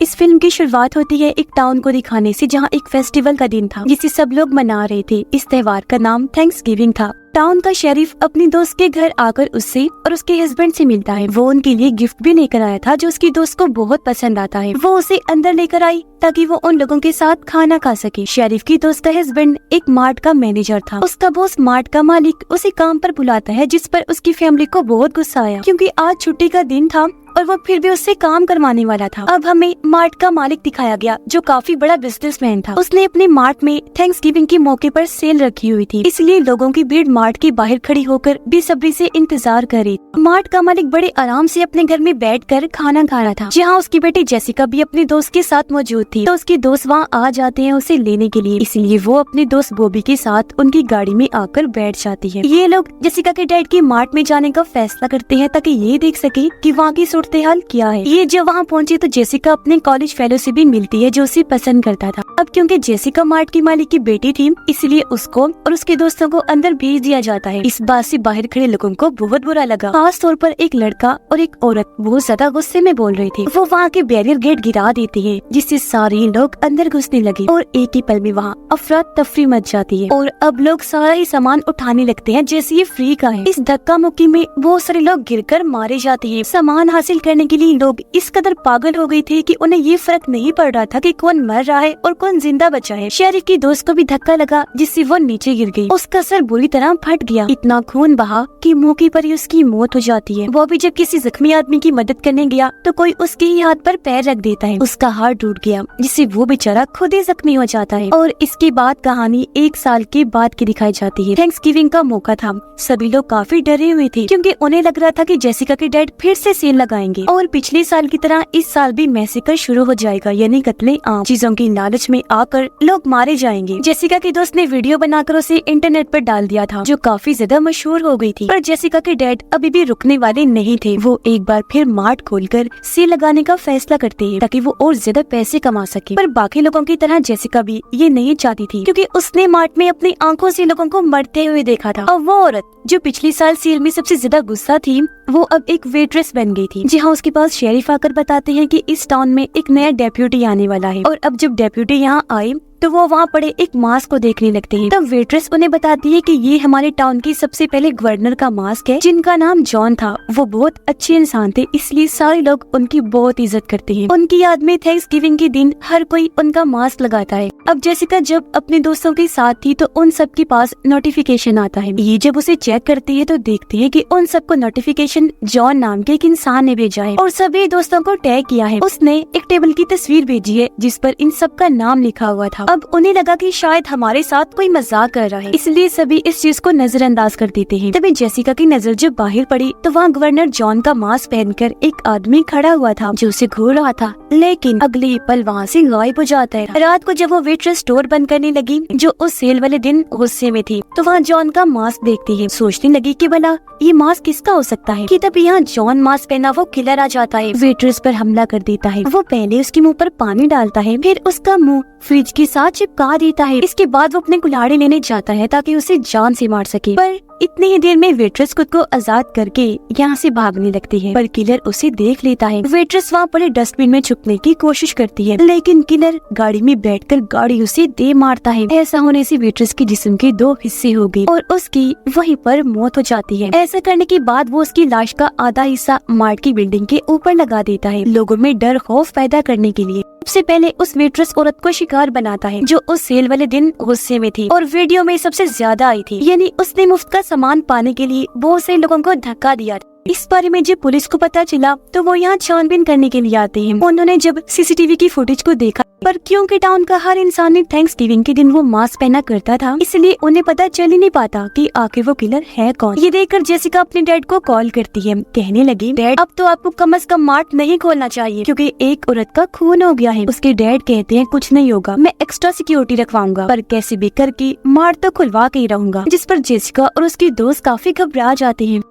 इस फिल्म की शुरुआत होती है एक टाउन को दिखाने से, जहाँ एक फेस्टिवल का दिन था जिसे सब लोग मना रहे थे। इस त्योहार का नाम थैंक्सगिविंग था। टाउन का शेरिफ अपनी दोस्त के घर आकर उससे और उसके हस्बैंड से मिलता है। वो उनके लिए गिफ्ट भी लेकर आया था जो उसकी दोस्त को बहुत पसंद आता है। वो उसे अंदर लेकर आई ताकि वो उन लोगों के साथ खाना खा सके। शेरिफ की दोस्त का हस्बैंड एक मार्ट का मैनेजर था। उसका बॉस मार्ट का मालिक उसे काम पर बुलाता है, जिस पर उसकी फैमिली को बहुत गुस्सा आया क्योंकि आज छुट्टी का दिन था और वो फिर भी उससे काम करवाने वाला था। अब हमें मार्ट का मालिक दिखाया गया जो काफी बड़ा बिजनेसमैन था। उसने अपने मार्ट में थैंक्सगिविंग के मौके पर सेल रखी हुई थी, इसलिए लोगों की भीड़ मार्ट के बाहर खड़ी होकर बेसब्री से इंतजार कर रही। मार्ट का मालिक बड़े आराम से अपने घर में बैठकर खाना खा रहा था, जहाँ उसकी बेटी जेसिका भी अपने दोस्त के साथ मौजूद थी। तो उसके दोस्त वहाँ आ जाते हैं उसे लेने के लिए, इसलिए वो अपने दोस्त बॉबी के साथ उनकी गाड़ी में आकर बैठ जाती है। ये लोग जेसिका के डैड के मार्ट में जाने का फैसला करते हैं ताकि ये देख सके कि वहाँ की सूरत हाल क्या है। ये जब वहाँ पहुँचे तो जेसिका अपने कॉलेज फेलो से भी मिलती है जो उसे पसंद करता था। अब क्योंकि जेसिका मार्ट की मालिक की बेटी थी, इसलिए उसको और उसके दोस्तों को अंदर भेज दिया जाता है। इस बात से बाहर खड़े लोगों को बहुत बुरा लगा, खास तौर पर एक लड़का और एक औरत बहुत ज्यादा गुस्से में बोल रहे थे। वो वहाँ के बैरियर गेट गिरा देते हैं, जिससे सारे लोग अंदर घुसने लगे और एक ही पल में वहाँ अफरा तफरी मच जाती है और अब लोग सारा ही सामान उठाने लगते हैं जैसे ये फ्री का है। इस धक्का मुक्की में बहुत सारे लोग गिरकर मारे जाते हैं। सामान हासिल करने के लिए लोग इस कदर पागल हो गए थे कि उन्हें ये फर्क नहीं पड़ रहा था कि कौन मर रहा है और कौन जिंदा बचा है। शेरिफ की दोस्त को भी धक्का लगा जिससे वो नीचे गिर गई। उसका सर बुरी तरह फट गया, इतना खून बहा कि मौके पर ही उसकी मौत हो जाती है। वो भी जब किसी जख्मी आदमी की मदद करने गया तो कोई उसके ही हाथ पर पैर रख देता है। उसका हाथ टूट गया जिससे वो बेचारा खुद ही जख्मी हो जाता है। और इसके बाद कहानी 1 साल के बाद की दिखाई जाती है। थैंक्सगिविंग का मौका था, सभी लोग काफी डरे हुए थे क्योंकि उन्हें लग रहा था कि जेसिका के डैड फिर से सेल लगाएंगे और पिछले साल की तरह इस साल भी मैसेकर शुरू हो जाएगा, यानी कत्ले आम। चीजों की लालच में आकर लोग मारे जाएंगे। जेसिका की दोस्त ने वीडियो बनाकर उसे इंटरनेट पर डाल दिया था जो काफी ज्यादा मशहूर हो गई थी। पर जेसिका के डैड अभी भी रुकने वाले नहीं थे। वो एक बार फिर मार्ट खोलकर सेल लगाने का फैसला करते हैं ताकि वो और ज्यादा पैसे कमा सके। पर बाकी लोगों की तरह जेसिका भी ये नहीं चाहती थी क्योंकि उसने मार्ट में अपनी आंखों से लोगों को मरते हुए देखा था। और वो औरत जो पिछली साल सेल में सबसे ज्यादा गुस्सा थी, वो अब एक वेट्रेस बन गई थी। जहाँ उसके पास शेरिफ आकर बताते हैं कि इस टाउन में एक नया डेप्यूटी आने वाला है। और अब जब डेप्यूटी यहाँ आए तो वो वहाँ पड़े एक मास्क को देखने लगते हैं। तब वेट्रेस उन्हें बताती है कि ये हमारे टाउन की सबसे पहले गवर्नर का मास्क है जिनका नाम जॉन था। वो बहुत अच्छे इंसान थे, इसलिए सारे लोग उनकी बहुत इज्जत करते हैं। उनकी याद में थैंक्सगिविंग के दिन हर कोई उनका मास्क लगाता है। अब जेसिका जब अपने दोस्तों के साथ थी तो उन सब के पास नोटिफिकेशन आता है। ये जब उसे चेक करती है तो देखती है कि उन सबको नोटिफिकेशन जॉन नाम के एक इंसान ने भेजा है और सभी दोस्तों को टैग किया है। उसने एक टेबल की तस्वीर भेजी है जिस पर इन सब का नाम लिखा हुआ था। अब उन्हें लगा कि शायद हमारे साथ कोई मजाक कर रहा है, इसलिए सभी इस चीज को नजरअंदाज कर देते हैं। तभी जेसिका की नजर जब बाहर पड़ी तो वहाँ गवर्नर जॉन का मास्क पहनकर एक आदमी खड़ा हुआ था जो उसे घूर रहा था, लेकिन अगले पल वहाँ से गायब हो जाता है। रात को जब वो वेट्रेस स्टोर बंद करने लगी जो उस सेल वाले दिन गुस्से में थी, तो वहाँ जॉन का मास्क देखती है। सोचने लगी कि भला ये मास्क किसका हो सकता है कि तभी यहाँ जॉन मास्क पहना वो किलर आ जाता है, वेट्रेस पर हमला कर देता है। वो पहले उसके मुँह पर पानी डालता है, फिर उसका मुँह फ्रिज के साथ चिपका देता है। इसके बाद वो अपने कुल्हाड़ी लेने जाता है ताकि उसे जान से मार सके। पर इतनी ही देर में वेट्रेस खुद को आजाद करके यहाँ से भागने लगती है, पर किलर उसे देख लेता है। वेट्रेस वहाँ पड़े डस्टबिन में छुपने की कोशिश करती है, लेकिन किलर गाड़ी में बैठकर गाड़ी उसे दे मारता है। ऐसा होने से वेट्रेस के जिस्म के 2 हिस्से हो गए और उसकी वहीं पर मौत हो जाती है। ऐसा करने के बाद वो उसकी लाश का आधा हिस्सा मार्ट की बिल्डिंग के ऊपर लगा देता है, लोगों में डर खौफ पैदा करने के लिए। सबसे पहले उस वेट्रेस औरत को शिकार बनाता है जो उस सेल वाले दिन गुस्से में थी और वीडियो में सबसे ज्यादा आई थी, यानी उसने मुफ्त का सामान पाने के लिए बहुत से लोगों को धक्का दिया। इस बारे में जब पुलिस को पता चला तो वो यहाँ छानबीन करने के लिए आते हैं। उन्होंने जब सीसीटीवी की फुटेज को देखा, पर क्योंकि टाउन का हर इंसान ने थैंक्सगिविंग के दिन वो मास्क पहना करता था, इसलिए उन्हें पता चल ही नहीं पाता कि आखिर वो किलर है कौन। ये देखकर जेसिका अपने डैड को कॉल करती है, कहने लगी, डैड अब तो आपको कम से कम मार्ट नहीं खोलना चाहिए क्योंकि एक औरत का खून हो गया है। उसके डैड कहते हैं कुछ नहीं होगा, मैं एक्स्ट्रा सिक्योरिटी रखवाऊंगा, पर कैसे भी करके मार्ट तो खुलवा के ही रहूंगा। जिस पर जेसिका और उसकी दोस्त काफी घबरा जाते हैं।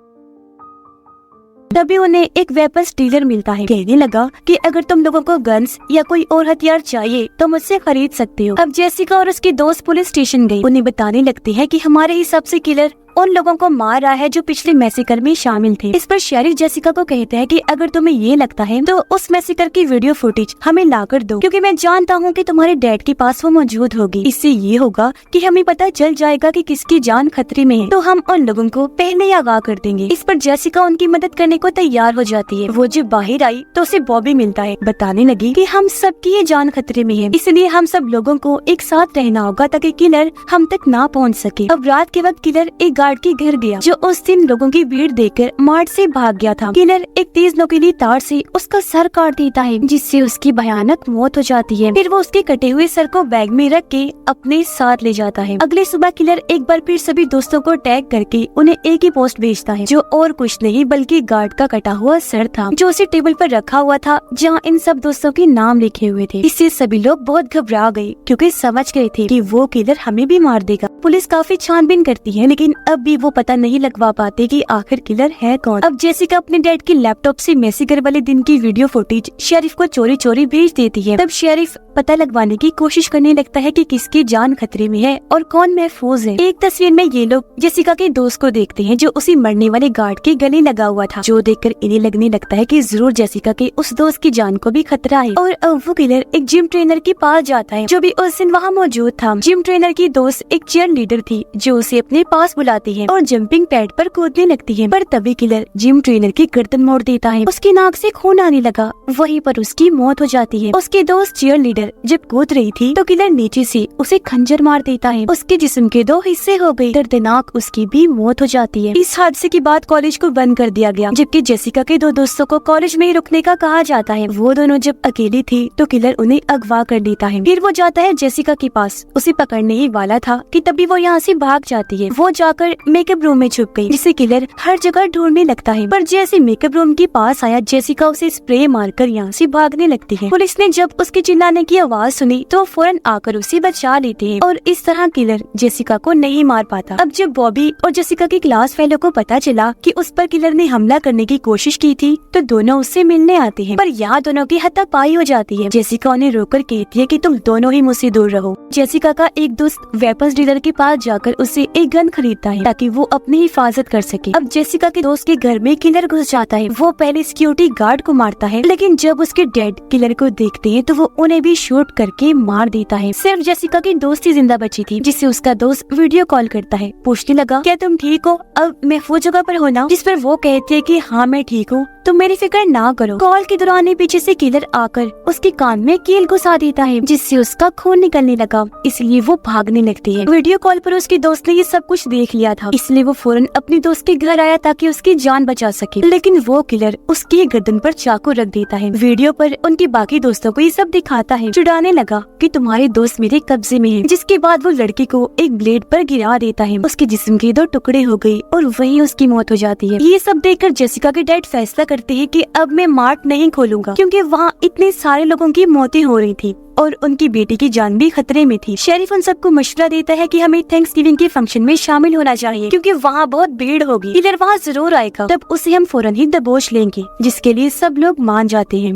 तभी उन्हें एक वेपन्स डीलर मिलता है, कहने लगा कि अगर तुम लोगों को गन्स या कोई और हथियार चाहिए तो मुझसे खरीद सकते हो। अब जेसिका और उसकी दोस्त पुलिस स्टेशन गई। उन्हें बताने लगती है कि हमारे हिसाब से किलर उन लोगों को मार रहा है जो पिछले मैसेकर में शामिल थे। इस पर शेरिफ जेसिका को कहता है कि अगर तुम्हें ये लगता है तो उस मैसेकर की वीडियो फुटेज हमें लाकर दो, क्योंकि मैं जानता हूँ कि तुम्हारे डैड के पास वो मौजूद होगी। इससे ये होगा कि हमें पता चल जाएगा कि किसकी जान खतरे में है, तो हम उन लोगों को पहले ही आगाह कर देंगे। इस पर जेसिका उनकी मदद करने को तैयार हो जाती है। वो जब बाहर आई तो उसे बॉबी मिलता है, बताने लगी कि हम सबकी ये जान खतरे में है, इसलिए हम सब लोगों को एक साथ रहना होगा ताकि किलर हम तक ना पहुंच सके। अब रात के वक्त किलर एक गार्ड के घर गया जो उस दिन लोगों की भीड़ देखकर मार्ट से भाग गया था। किलर एक तेज नोकीली तार से उसका सर काट देता है, जिससे उसकी भयानक मौत हो जाती है। फिर वो उसके कटे हुए सर को बैग में रख के अपने साथ ले जाता है। अगले सुबह किलर एक बार फिर सभी दोस्तों को टैग करके उन्हें एक ही पोस्ट भेजता है, जो और कुछ नहीं बल्कि गार्ड का कटा हुआ सर था, जो उसे टेबल पर रखा हुआ था जहाँ इन सब दोस्तों के नाम लिखे हुए थे। इससे सभी लोग बहुत घबरा गए, क्योंकि समझ गए थे कि वो किलर हमें भी मार देगा। पुलिस काफी छानबीन करती है, लेकिन अब भी वो पता नहीं लगवा पाते कि आखिर किलर है कौन। अब जेसिका अपने डैड के लैपटॉप से मैसेकर वाले दिन की वीडियो फुटेज शेरिफ को चोरी चोरी भेज देती है। तब शेरिफ पता लगवाने की कोशिश करने लगता है कि किसकी जान खतरे में है और कौन महफूज है। एक तस्वीर में ये लोग जेसिका के दोस्त को देखते हैं जो उसी मरने वाले गार्ड के गले लगा हुआ था, जो देखकर इन्हें लगने लगता है कि जरूर जेसिका के उस दोस्त की जान को भी खतरा है। और अब वो किलर एक जिम ट्रेनर के पास जाता है जो भी उस दिन वहाँ मौजूद था। जिम ट्रेनर की दोस्त एक चीयर लीडर थी जो उसे अपने पास बुलाती है और जंपिंग पैड पर कूदने लगती है, पर तभी किलर जिम ट्रेनर की गर्दन मोड़ देता है। उसकी नाक से खून आने लगा, वहीं पर उसकी मौत हो जाती है। उसकी दोस्त चीयर लीडर जब कूद रही थी तो किलर नीचे से उसे खंजर मार देता है। उसके जिस्म के 2 हिस्से हो गए, दर्दनाक उसकी भी मौत हो जाती है। इस हादसे के बाद कॉलेज को बंद कर दिया गया, जबकि जेसिका के 2 दोस्तों को कॉलेज में ही रुकने का कहा जाता है। वो दोनों जब अकेली थी तो किलर उन्हें अगवा कर लेता है। फिर वो जाता है जेसिका के पास, उसे पकड़ने ही वाला था कि तभी वो यहाँ से भाग जाती है। वो जाकर मेकअप रूम में छुप गई, जिसे किलर हर जगह ढूंढने लगता है। पर जैसे मेकअप रूम के पास आया, जेसिका उसे स्प्रे मारकर यहाँ से भागने लगती है। पुलिस ने जब उसके चिल्लाने की आवाज सुनी तो फौरन आकर उसे बचा लेते हैं और इस तरह किलर जेसिका को नहीं मार पाता। अब जब बॉबी और जेसिका की क्लास फेलो को पता चला कि उस पर किलर ने हमला करने की कोशिश की थी तो दोनों उससे मिलने आते हैं, पर यहाँ दोनों की हाथापाई हो जाती है। जेसिका उन्हें रोककर कहती है कि तुम दोनों ही मुझसे दूर रहो। जेसिका का एक दोस्त वेपन्स डीलर के पास जाकर उससे एक गन खरीदता है ताकि वो अपनी हिफाजत कर सके। अब जेसिका के दोस्त के घर में किलर घुस जाता है। वो पहले सिक्योरिटी गार्ड को मारता है, लेकिन जब उसके डैड किलर को देखते हैं तो वो उन्हें भी शूट करके मार देता है। सिर्फ जेसिका की दोस्त ही जिंदा बची थी, जिससे उसका दोस्त वीडियो कॉल करता है, पूछने लगा क्या तुम ठीक हो, अब महफूज जगह पर हो ना? जिस पर वो कहती है कि हाँ मैं ठीक हूँ, तुम मेरी फिक्र ना करो। कॉल के दौरान ही पीछे से किलर आकर उसके कान में कील घुसा देता है, जिससे उसका खून निकलने लगा, इसलिए वो भागने लगती है। वीडियो कॉल पर उसके दोस्त ने ये सब कुछ देख लिया था, इसलिए वो फौरन अपने दोस्त के घर आया ताकि उसकी जान बचा सके, लेकिन वो किलर उसकी गर्दन पर चाकू रख देता है। वीडियो पर उनके बाकी दोस्तों को ये सब दिखाता है, चिढ़ाने लगा कि तुम्हारे दोस्त मेरे कब्जे में है। जिसके बाद वो लड़की को एक ब्लेड पर गिरा देता है, उसके जिस्म के 2 टुकड़े हो गए और वहीं उसकी मौत हो जाती है। ये सब देखकर जेसिका के डैड फैसला करते हैं कि अब मैं मार्ट नहीं खोलूंगा, क्योंकि वहाँ इतने सारे लोगों की मौतें हो रही थी और उनकी बेटी की जान भी खतरे में थी। शेरिफ उन सबको मशवरा देता है कि हमें थैंक्सगिविंग के फंक्शन में शामिल होना चाहिए, क्योंकि वहाँ बहुत भीड़ होगी। किलर वहाँ जरूर आएगा, तब उसे हम फौरन ही दबोच लेंगे, जिसके लिए सब लोग मान जाते हैं।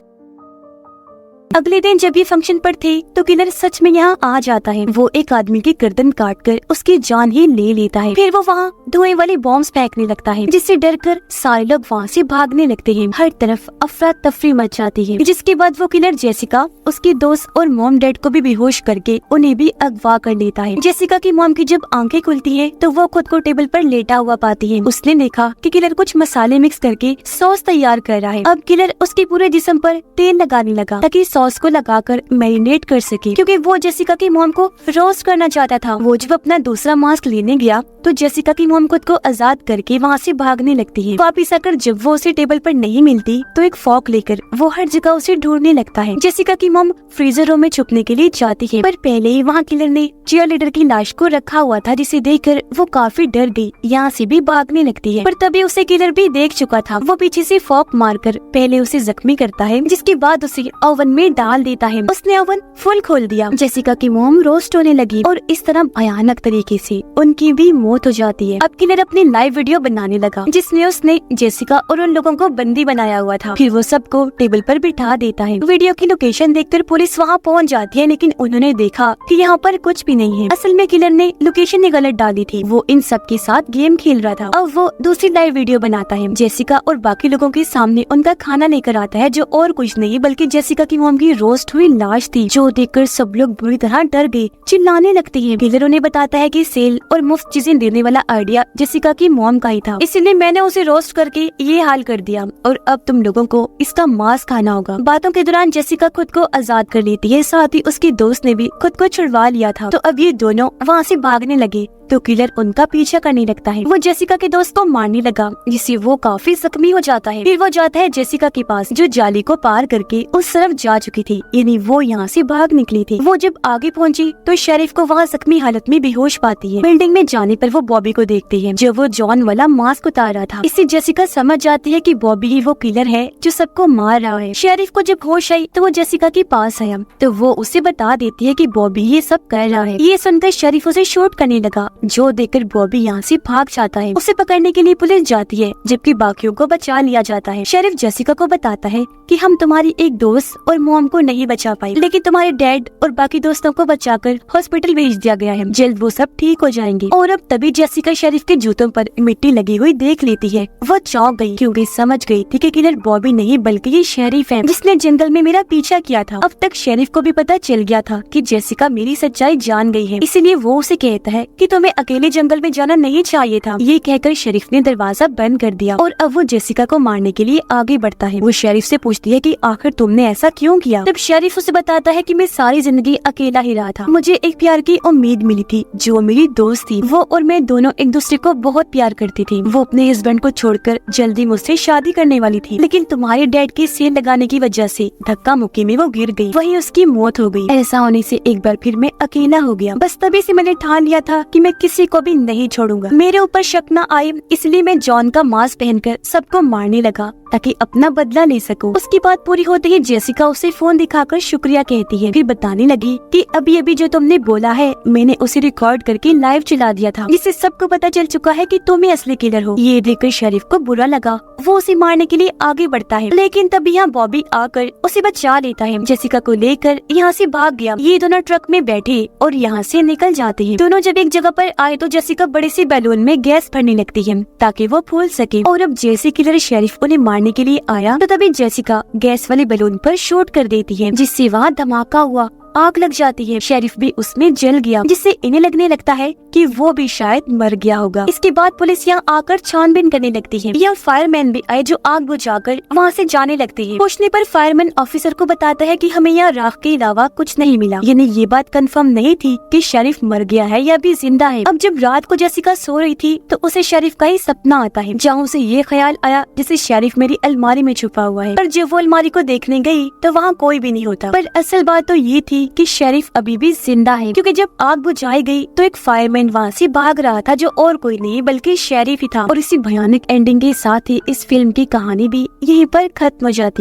अगले दिन जब ये फंक्शन पर थे तो किलर सच में यहाँ आ जाता है। वो एक आदमी की गर्दन काटकर उसकी जान ही ले लेता है। फिर वो वहाँ धुएं वाले बॉम्ब्स फेंकने लगता है, जिससे डरकर सारे लोग वहाँ से भागने लगते हैं। हर तरफ अफरा तफरी मच जाती है, जिसके बाद वो किलर जेसिका, उसके दोस्त और मॉम डैड को भी बेहोश करके उन्हें भी अगवा कर लेता है। जेसिका की मॉम की जब आंखें खुलती है तो वो खुद को टेबल पर लेटा हुआ पाती है। उसने देखा कि किलर कुछ मसाले मिक्स करके सॉस तैयार कर रहा है। अब किलर उसके पूरे जिस्म पर तेल लगाने लगा ताकि सॉस को लगाकर मैरिनेट कर सके, क्योंकि वो जेसिका की मॉम को रोस्ट करना चाहता था। वो जब अपना दूसरा मास्क लेने गया तो जेसिका की मॉम खुद को आजाद करके वहाँ से भागने लगती है। वापिस आकर जब वो उसे टेबल पर नहीं मिलती तो एक फॉक लेकर वो हर जगह उसे ढूंढने लगता है। जेसिका की मॉम फ्रीजर रूम में छुपने के लिए जाती है, पर पहले ही वहाँ किलर ने चीयर लीडर की लाश को रखा हुआ था, जिसे देखकर वो काफी डर गई, यहाँ से भी भागने लगती है। पर तभी उसे किलर भी देख चुका था। वो पीछे से फॉक मारकर पहले उसे जख्मी करता है, जिसके बाद उसे ओवन में में डाल देता है। उसने ओवन फुल खोल दिया। जेसिका की मोम रोस्ट होने लगी और इस तरह भयानक तरीके से उनकी भी मौत हो जाती है। अब किलर अपनी लाइव वीडियो बनाने लगा जिसमें उसने जेसिका और उन लोगों को बंदी बनाया हुआ था। फिर वो सबको टेबल पर बिठा देता है। वीडियो की लोकेशन देखकर पुलिस वहाँ पहुँच जाती है, लेकिन उन्होंने देखा कि यहाँ पर कुछ भी नहीं है। असल में किलर ने लोकेशन ही गलत डाली थी। वो इन सब के साथ गेम खेल रहा था। अब वो दूसरी लाइव वीडियो बनाता है। जेसिका और बाकी लोगों के सामने उनका खाना लेकर आता है, जो और कुछ नहीं बल्कि जेसिका की मॉम की रोस्ट हुई लाश थी, जो देखकर सब लोग बुरी तरह डर गए, चिल्लाने लगते हैं। किलर उन्हें बताता है कि सेल और मुफ्त चीजें देने वाला आइडिया जेसिका की मॉम का ही था, इसलिए मैंने उसे रोस्ट करके ये हाल कर दिया और अब तुम लोगों को इसका मांस खाना होगा। बातों के दौरान जेसिका खुद को आजाद कर लेती है, साथ ही उसके दोस्त ने भी खुद को छुड़वा लिया था। तो अब ये दोनों वहाँ से भागने लगे तो किलर उनका पीछा करने लगता है। वो जेसिका के दोस्त को मारने लगा, जिससे वो काफी जख्मी हो जाता है। फिर वो जाता है जेसिका के पास, जो जाली को पार करके उस तरफ जा चुकी थी, यानी वो यहाँ से भाग निकली थी। वो जब आगे पहुँची तो शेरिफ को वहाँ जख्मी हालत में बेहोश पाती है। बिल्डिंग में जाने पर वो बॉबी को देखती है, जो वो जॉन वाला मास्क उतार रहा था। इससे जेसिका समझ जाती है कि बॉबी ही वो किलर है जो सबको मार रहा है। शेरिफ को जब होश आई तो वो जेसिका के पास आया, तो वो उसे बता देती है कि बॉबी ये सब कर रहा है। ये सुनकर शेरिफ उसे शूट करने लगा, जो देखकर बॉबी यहाँ से भाग जाता है। उसे पकड़ने के लिए पुलिस जाती है, जबकि बाकियों को बचा लिया जाता है। शेरिफ जेसिका को बताता है कि हम तुम्हारी एक दोस्त और मॉम को नहीं बचा पाए, लेकिन तुम्हारे डैड और बाकी दोस्तों को बचाकर हॉस्पिटल भेज दिया गया है। जल्द वो सब ठीक हो जाएंगे। और अब तभी जेसिका शेरिफ के जूतों पर मिट्टी लगी हुई देख लेती है। वो चौंक गई, क्योंकि समझ गई थी कि किलर बॉबी नहीं बल्कि ये शेरिफ है, जिसने जंगल में मेरा पीछा किया था। अब तक शेरिफ को भी पता चल गया था कि जेसिका मेरी सच्चाई जान गई है, इसलिए वो उसे कहता है कि तुम्हें अकेले जंगल में जाना नहीं चाहिए था। ये कहकर शेरिफ ने दरवाजा बंद कर दिया और अब वो जेसिका को मारने के लिए आगे बढ़ता है। वो शेरिफ से पूछती है कि आखिर तुमने ऐसा क्यों किया। तब शेरिफ उसे बताता है कि मैं सारी जिंदगी अकेला ही रहा था, मुझे एक प्यार की उम्मीद मिली थी, जो मेरी दोस्त थी। वो और मैं दोनों एक दूसरे को बहुत प्यार करती थी। वो अपने हस्बैंड को छोड़कर जल्दी मुझसे शादी करने वाली थी, लेकिन तुम्हारे डैड के सेल लगाने की वजह से धक्का मुक्की में वो गिर गई, वहीं उसकी मौत हो गई। ऐसा होने से एक बार फिर मैं अकेला हो गया। बस तभी से मैंने ठान लिया था कि मैं किसी को भी नहीं छोड़ूंगा। मेरे ऊपर शक न आए, इसलिए मैं जॉन का मास्क पहनकर सबको मारने लगा ताकि अपना बदला ले सकूं। उसकी बात पूरी होते ही जेसिका उसे फोन दिखाकर शुक्रिया कहती है। फिर बताने लगी कि अभी अभी जो तुमने बोला है मैंने उसे रिकॉर्ड करके लाइव चला दिया था, जिससे सबको पता चल चुका है कि तुम ही असली किलर हो। ये देखकर शेरिफ को बुरा लगा। वो उसे मारने के लिए आगे बढ़ता है, लेकिन तभी यहाँ बॉबी आकर उसे बचा लेता है। जेसिका को लेकर यहाँ से भाग गया। ये दोनों ट्रक में बैठे और यहाँ से निकल जाते हैं। दोनों जब एक जगह पर आए तो जेसिका बड़े से बैलून में गैस भरने लगती है ताकि वो फूल सके। और अब जैसे किलर शेरिफ उन्हें मारने के लिए आया तो तभी जेसिका गैस वाले बैलून पर शूट कर देती है, जिससे वहाँ धमाका हुआ, आग लग जाती है। शेरिफ भी उसमें जल गया, जिससे इन्हें लगने लगता है कि वो भी शायद मर गया होगा। इसके बाद पुलिस यहाँ आकर छानबीन करने लगती है। यहाँ फायरमैन भी आए, जो आग बुझाकर वहाँ से जाने लगते हैं। पूछने पर फायरमैन ऑफिसर को बताता है कि हमें यहाँ राख के अलावा कुछ नहीं मिला, यानी ये बात कंफर्म नहीं थी कि शेरिफ मर गया है या भी जिंदा है। अब जब रात को जेसिका सो रही थी तो उसे शेरिफ का ही सपना आता है, जहाँ उसे ये ख्याल आया जैसे शेरिफ मेरी अलमारी में छुपा हुआ है। पर जब वो अलमारी को देखने गई तो वहाँ कोई भी नहीं होता। पर असल बात तो ये थी कि शेरिफ अभी भी जिंदा है, क्योंकि जब आग बुझाई गई तो एक फायरमैन वहाँ से भाग रहा था, जो और कोई नहीं बल्कि शेरिफ ही था। और इसी भयानक एंडिंग के साथ ही इस फिल्म की कहानी भी यहीं पर खत्म हो जाती है।